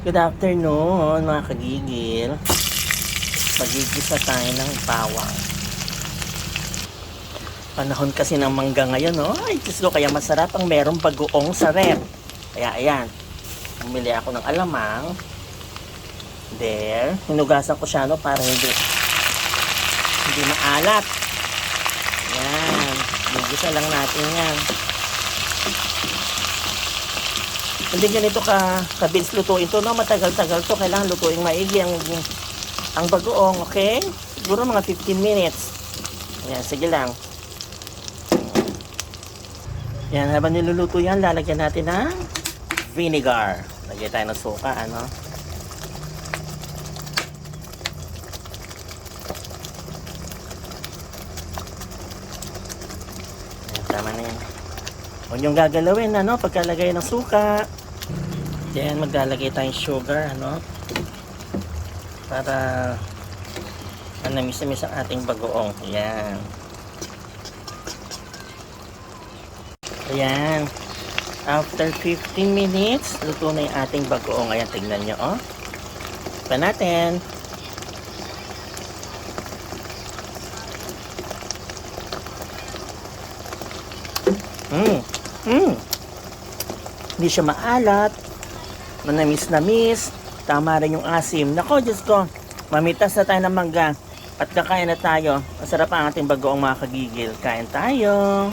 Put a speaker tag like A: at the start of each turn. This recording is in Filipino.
A: Good afternoon mga kagigil. Magigisa tayo ng bawang. Panahon kasi ng mangga ngayon, no? Ay, Diyos ko, kaya masarap ang merong bagoong sa rep. Kaya ayan, bumili ako ng alamang. There, hinugasan ko siya, no, para hindi maalat. Yan, gigisa lang natin yan. Hindi ganito kabilis lutuin to, no? Matagal-tagal to. Kailangan lutuin maigi ang bagoong, okay? Siguro mga 15 minutes. Yan, sige lang. Yan, habang niluluto yan, lalagyan natin ng vinegar. Lagyan tayo ng suka, ano? Yan, tama na yan. Huwag niyong gagalawin, ano? Pagkalagay ng suka. Yan, maglalagay tayong sugar, ano? Para namis-namis ang ating bagoong. Yan. Ayan. After 15 minutes, luto na yung ating bagoong. Ayan, tignan nyo, oh. Pa natin. Hindi siya maalat. Manamis-namis. Tama rin yung asim. Nako, Diyos ko. Mamitas na tayo ng mangga. At kakain na tayo. Masarap ang ating bagoong mga kagigil. Kain tayo.